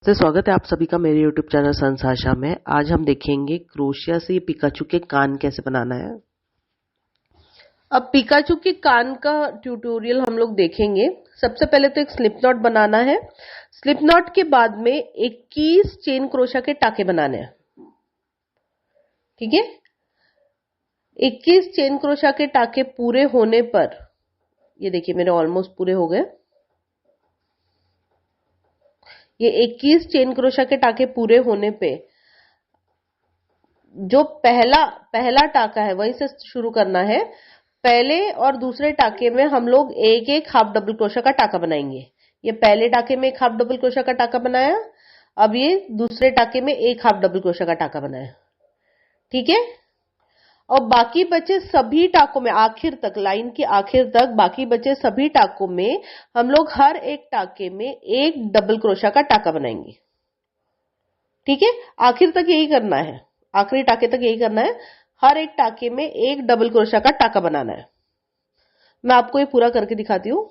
से स्वागत है आप सभी का मेरे YouTube चैनल संसाशा में। आज हम देखेंगे क्रोशिया से पिकाचू के कान कैसे बनाना है। अब पिकाचू के कान का ट्यूटोरियल हम लोग देखेंगे। सबसे पहले तो एक स्लिप नॉट बनाना है। स्लिप नॉट के बाद में 21 चेन क्रोशिया के टाके बनाने हैं। ठीक है, 21 चेन क्रोशिया के टाके पूरे होने पर, ये देखिए मेरे ऑलमोस्ट पूरे हो गए। ये 21 चेन क्रोशिया के टाके पूरे होने पे जो पहला टाका है वहीं से शुरू करना है। पहले और दूसरे टाके में हम लोग एक एक हाफ डबल क्रोशिया का टाका बनाएंगे। ये पहले टाके में एक हाफ डबल क्रोशिया का टाका बनाया, अब ये दूसरे टाके में एक हाफ डबल क्रोशिया का टाका बनाया। ठीक है, और बाकी बचे सभी टाकों में आखिर तक, लाइन के आखिर तक बाकी बचे सभी टाकों में हम लोग हर एक टाके में एक डबल क्रोशिया का टाका बनाएंगे। ठीक है, आखिर तक यही करना है, आखिरी टाके तक यही करना है। हर एक टाके में एक डबल क्रोशिया का टाका बनाना है। मैं आपको ये पूरा करके दिखाती हूँ।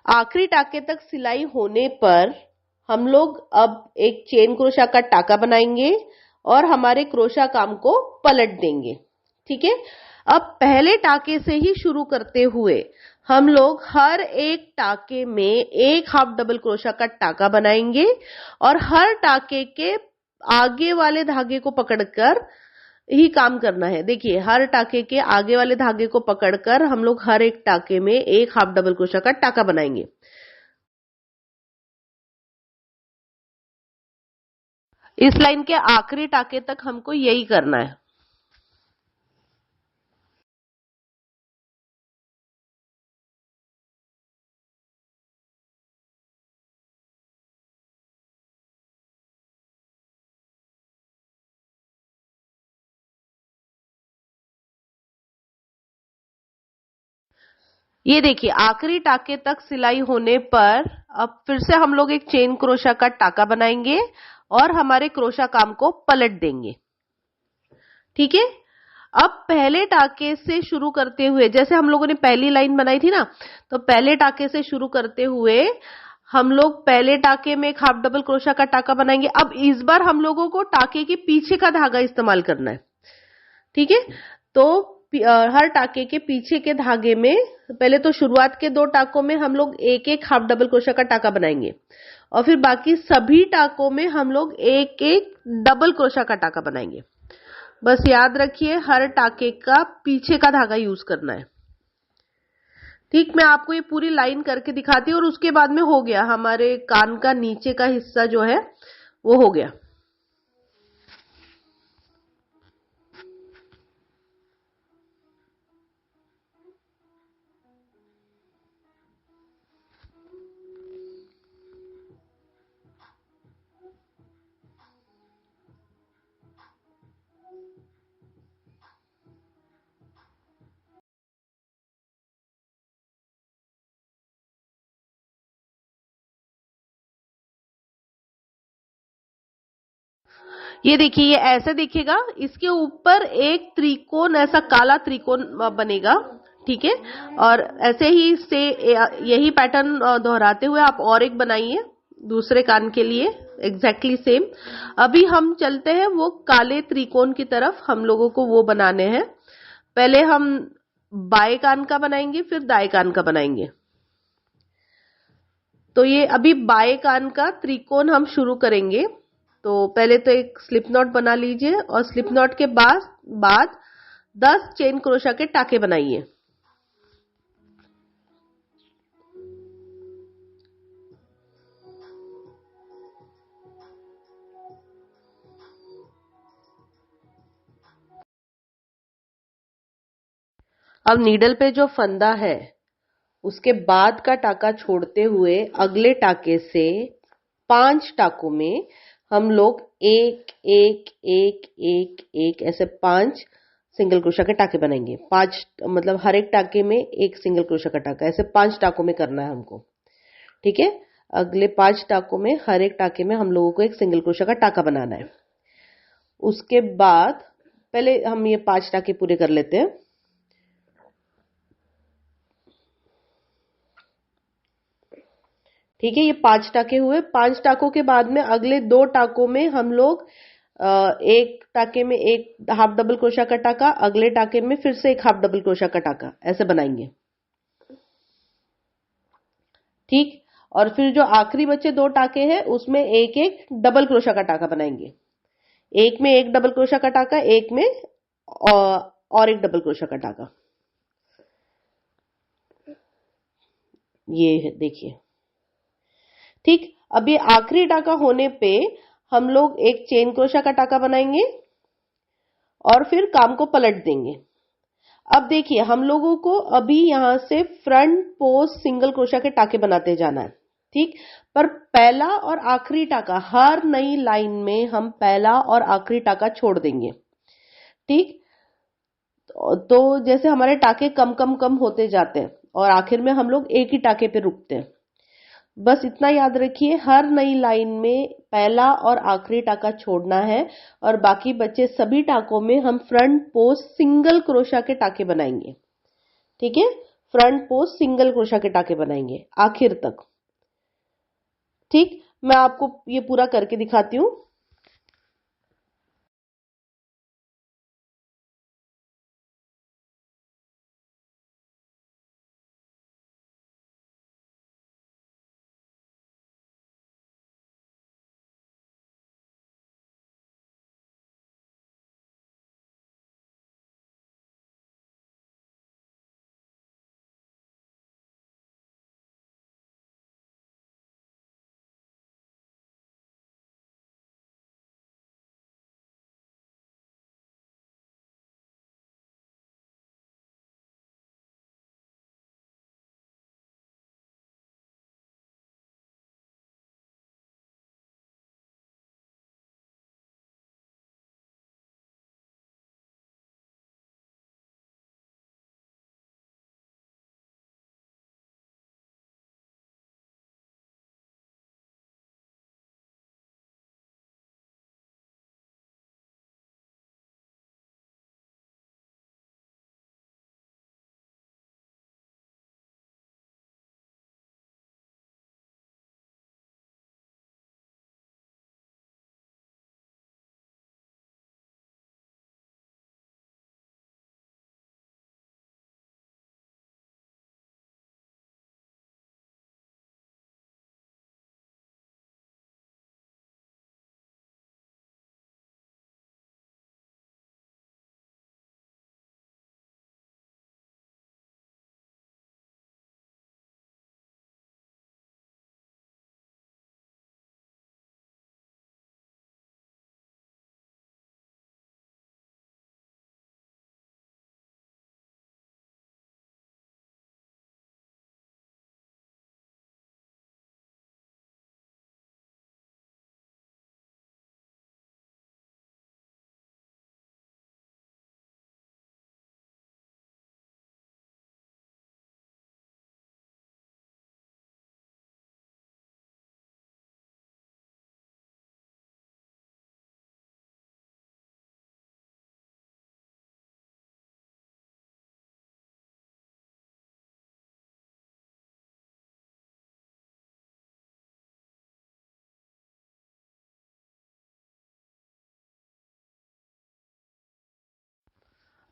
आखिरी टाके तक सिलाई होने पर हम लोग अब एक चेन क्रोशिया का टाका बनाएंगे और हमारे क्रोशिया काम को पलट देंगे। ठीक है, अब पहले टाके से ही शुरू करते हुए हम लोग हर एक टाके में एक हाफ डबल क्रोशिया का टाका बनाएंगे और हर टाके के आगे वाले धागे को पकड़कर ही काम करना है। देखिए, हर टाके के आगे वाले धागे को पकड़कर हम लोग हर एक टाके में एक हाफ डबल क्रोशिया का टाका बनाएंगे। इस लाइन के आखिरी टाके तक हमको यही करना है। ये देखिए, आखिरी टाके तक सिलाई होने पर अब फिर से हम लोग एक चेन क्रोशिया का टाका बनाएंगे और हमारे क्रोशिया काम को पलट देंगे। ठीक है, अब पहले टाके से शुरू करते हुए, जैसे हम लोगों ने पहली लाइन बनाई थी ना, तो पहले टाके से शुरू करते हुए हम लोग पहले टाके में एक हाफ डबल क्रोशिया का टाका बनाएंगे। अब इस बार हम लोगों को टाके के पीछे का धागा इस्तेमाल करना है। ठीक है, तो हर टाके के पीछे के धागे में पहले तो शुरुआत के दो टाकों में हम लोग एक एक हाफ डबल क्रोशिया का टाका बनाएंगे और फिर बाकी सभी टाकों में हम लोग एक एक डबल क्रोशिया का टाका बनाएंगे। बस याद रखिए, हर टाके का पीछे का धागा यूज करना है। ठीक, मैं आपको ये पूरी लाइन करके दिखाती हूँ और उसके बाद में हो गया, हमारे कान का नीचे का हिस्सा जो है वो हो गया। ये देखिए, ये ऐसे दिखेगा, इसके ऊपर एक त्रिकोण, ऐसा काला त्रिकोण बनेगा। ठीक है, और ऐसे ही से यही पैटर्न दोहराते हुए आप और एक बनाइए दूसरे कान के लिए, एग्जैक्टली सेम। अभी हम चलते हैं वो काले त्रिकोण की तरफ, हम लोगों को वो बनाने हैं। पहले हम बाएं कान का बनाएंगे, फिर दाएं कान का बनाएंगे। तो ये अभी बाएं कान का त्रिकोण हम शुरू करेंगे। तो पहले तो एक स्लिप नॉट बना लीजिए और स्लिप नॉट के बाद 10 चेन क्रोशिया के टाके बनाइए। अब नीडल पे जो फंदा है उसके बाद का टाका छोड़ते हुए अगले टाके से 5 टाकों में हम लोग एक एक एक एक एक ऐसे 5 सिंगल क्रोशिया के टाके बनाएंगे। 5 मतलब हर एक टाके में एक सिंगल क्रोशिया का टाका, ऐसे 5 टाकों में करना है हमको। ठीक है, अगले 5 टाकों में हर एक टाके में हम लोगों को एक सिंगल क्रोशिया का टाका बनाना है। उसके बाद पहले हम ये 5 टाके पूरे कर लेते हैं। ठीक है, ये 5 टाके हुए। 5 टाकों के बाद में अगले 2 टाकों में हम लोग एक टाके में एक हाफ डबल क्रोशा का टाका, अगले टाके में फिर से एक हाफ डबल क्रोशा का टाका, ऐसे बनाएंगे। ठीक, और फिर जो आखिरी बचे 2 टाके हैं उसमें एक एक डबल क्रोशा का टाका बनाएंगे। एक में एक डबल क्रोशा का टाका, एक में और एक डबल क्रोशा का टाका। ये है, देखिए। ठीक, अब ये आखिरी टाका होने पे हम लोग एक चेन क्रोशा का टाका बनाएंगे और फिर काम को पलट देंगे। अब देखिए, हम लोगों को अभी यहां से फ्रंट पोस्ट सिंगल क्रोशा के टाके बनाते जाना है। ठीक, पर पहला और आखिरी टाका, हर नई लाइन में हम पहला और आखिरी टाका छोड़ देंगे। ठीक, तो जैसे हमारे टाके कम कम कम होते जाते हैं और आखिर में हम लोग एक ही टाके पे रुकते हैं। बस इतना याद रखिए, हर नई लाइन में पहला और आखिरी टाका छोड़ना है और बाकी बचे सभी टाकों में हम फ्रंट पोस्ट सिंगल क्रोशा के टाके बनाएंगे। ठीक है, फ्रंट पोस्ट सिंगल क्रोशा के टाके बनाएंगे आखिर तक। ठीक, मैं आपको ये पूरा करके दिखाती हूँ।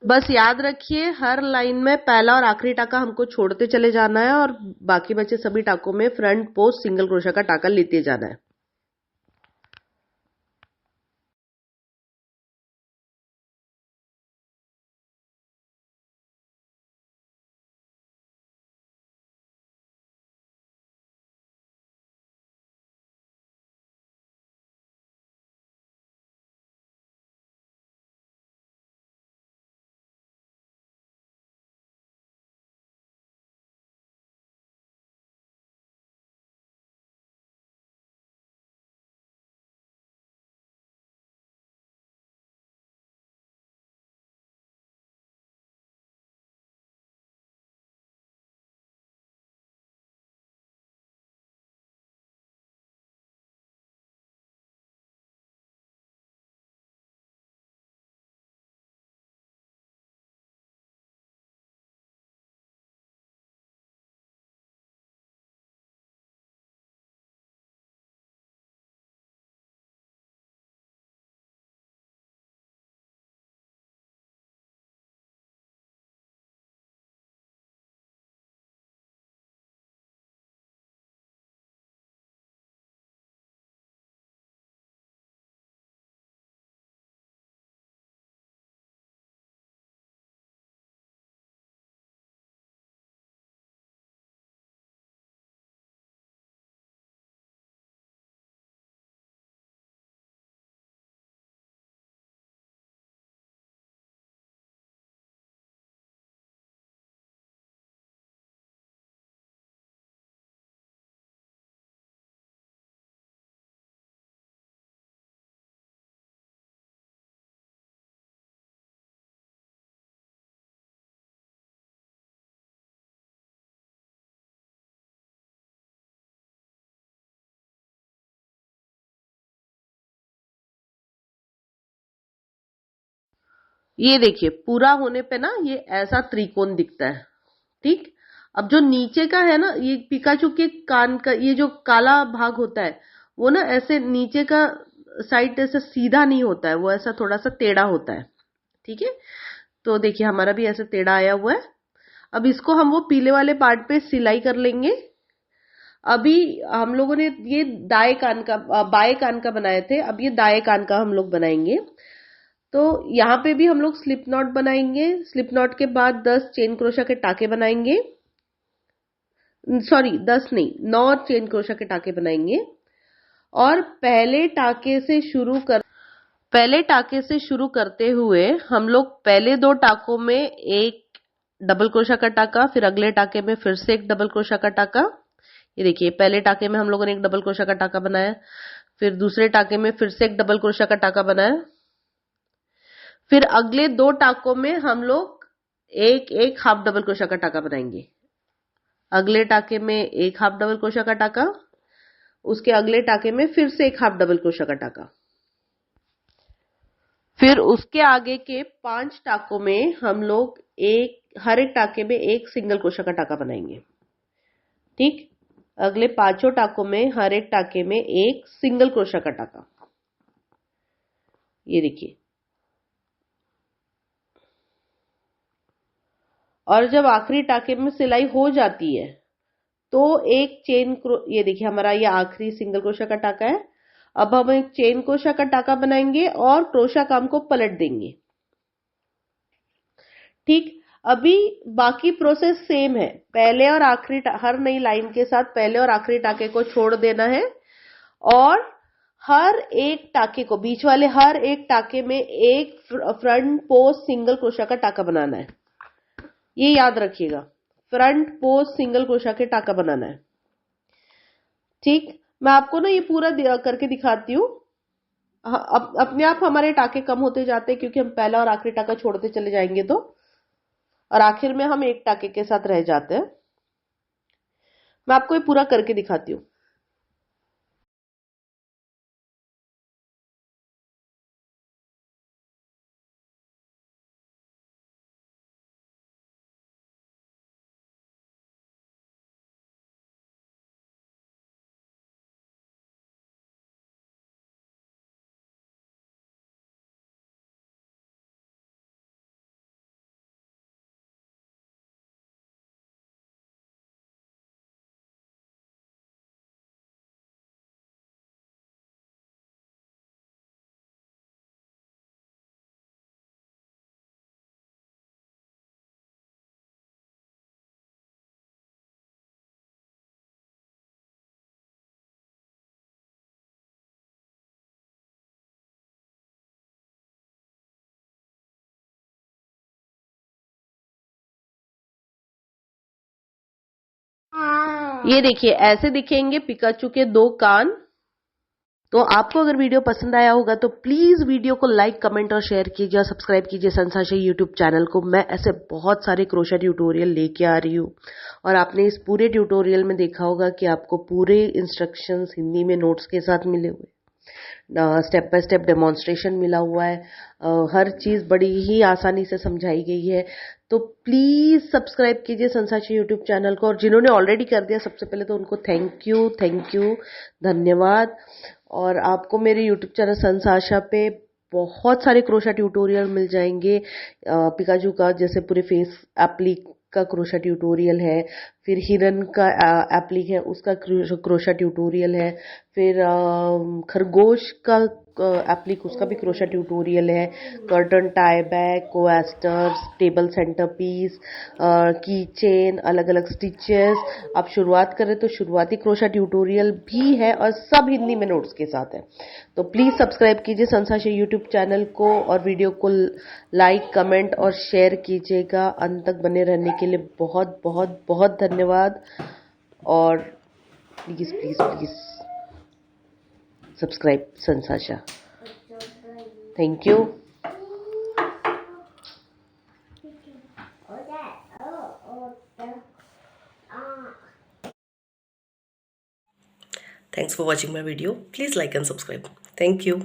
बस याद रखिए, हर लाइन में पहला और आखिरी टाका हमको छोड़ते चले जाना है और बाकी बचे सभी टाकों में फ्रंट पोस्ट सिंगल क्रोशा का टाका लेते जाना है। ये देखिए पूरा होने पे ना ये ऐसा त्रिकोण दिखता है। ठीक, अब जो नीचे का है ना, ये पिकाचू के कान का ये जो काला भाग होता है वो ना ऐसे नीचे का साइड ऐसे सीधा नहीं होता है, वो ऐसा थोड़ा सा टेढ़ा होता है। ठीक है, तो देखिए हमारा भी ऐसे टेढ़ा आया हुआ है। अब इसको हम वो पीले वाले पार्ट पे सिलाई कर लेंगे। अभी हम लोगों ने ये दाएं कान का बाएं कान का बनाए थे, अब ये दाएं कान का हम लोग बनाएंगे। तो यहाँ पे भी हम लोग स्लिप नॉट बनाएंगे। स्लिप नॉट के बाद 10 चेन क्रोशा के टाके बनाएंगे, सॉरी 10 नहीं 9 चेन क्रोशा के टाके बनाएंगे। और पहले टाके से शुरू करते हुए हम लोग पहले 2 टाकों में एक डबल क्रोशा का टाका, फिर अगले टाके में फिर से एक डबल क्रोशा का टाका। ये देखिए पहले टाके में हम लोगों ने एक डबल क्रोशा का टाका बनाया, फिर दूसरे टाके में फिर से एक डबल क्रोशा का टाका बनाया, फिर अगले 2 टाकों में हम लोग एक एक हाफ डबल क्रोशा का टाका बनाएंगे। अगले टाके में एक हाफ डबल क्रोशा का टाका, उसके अगले टाके में फिर से एक हाफ डबल क्रोशा का टाका, फिर उसके आगे के 5 टाकों में हम लोग हर एक टाके में एक सिंगल क्रोशा का टाका बनाएंगे। ठीक, अगले 5 टाकों में हर एक टाके में एक सिंगल क्रोशा का टाका। ये देखिए, और जब आखिरी टाके में सिलाई हो जाती है तो एक ये देखिए हमारा ये आखिरी सिंगल क्रोशा का टाका है। अब हम एक चेन क्रोशा का टाका बनाएंगे और क्रोशा काम को पलट देंगे। ठीक, अभी बाकी प्रोसेस सेम है। पहले और आखिरी हर नई लाइन के साथ पहले और आखिरी टाके को छोड़ देना है और हर एक टाके को, बीच वाले हर एक टाके में एक फ्रंट पोस्ट सिंगल क्रोशा का टाका बनाना है। ये याद रखिएगा, फ्रंट पोस्ट सिंगल क्रोशा के टाका बनाना है। ठीक, मैं आपको ना ये पूरा करके दिखाती हूँ। अपने आप हमारे टाके कम होते जाते हैं क्योंकि हम पहला और आखिरी टाका छोड़ते चले जाएंगे तो, और आखिर में हम एक टाके के साथ रह जाते हैं। मैं आपको ये पूरा करके दिखाती हूँ। ये देखिए ऐसे दिखेंगे पिकाचू के 2 कान। तो आपको अगर वीडियो पसंद आया होगा तो प्लीज वीडियो को लाइक, कमेंट और शेयर कीजिए और सब्सक्राइब कीजिए संसाशा यूट्यूब चैनल को। मैं ऐसे बहुत सारे क्रोशा ट्यूटोरियल लेके आ रही हूँ और आपने इस पूरे ट्यूटोरियल में देखा होगा कि आपको पूरे इंस्ट्रक्शंस हिंदी में नोट्स के साथ मिले हुए, स्टेप बाय स्टेप डेमोन्स्ट्रेशन मिला हुआ है, हर चीज बड़ी ही आसानी से समझाई गई है। तो प्लीज सब्सक्राइब कीजिए संसाशा यूट्यूब चैनल को, और जिन्होंने ऑलरेडी कर दिया सबसे पहले तो उनको थैंक यू, धन्यवाद। और आपको मेरे यूट्यूब चैनल संसाशा पे बहुत सारे क्रोशा ट्यूटोरियल मिल जाएंगे। पिकाचू का जैसे पूरे फेस एप्लिक का क्रोशा ट्यूटोरियल है, फिर हिरन का एप्लिक है उसका क्रोशा ट्यूटोरियल है, फिर खरगोश का एप्लिक उसका भी क्रोशा ट्यूटोरियल है, curtain tie bag, coasters, table centre piece, key chain, अलग अलग स्टिचेस। आप शुरुआत करें तो शुरुआती क्रोशा ट्यूटोरियल भी है और सब हिंदी में नोट्स के साथ है। तो प्लीज सब्सक्राइब कीजिए संसाशा यूट्यूब चैनल को और वीडियो को लाइक, कमेंट और शेयर कीजिएगा। अंत तक बने रहने के लिए बहुत बहुत बहुत धन्यवाद। और प्लीज प्लीज प्लीज सब्सक्राइब संसाशा। Thank you. Thanks for watching my video. Please like and subscribe. Thank you.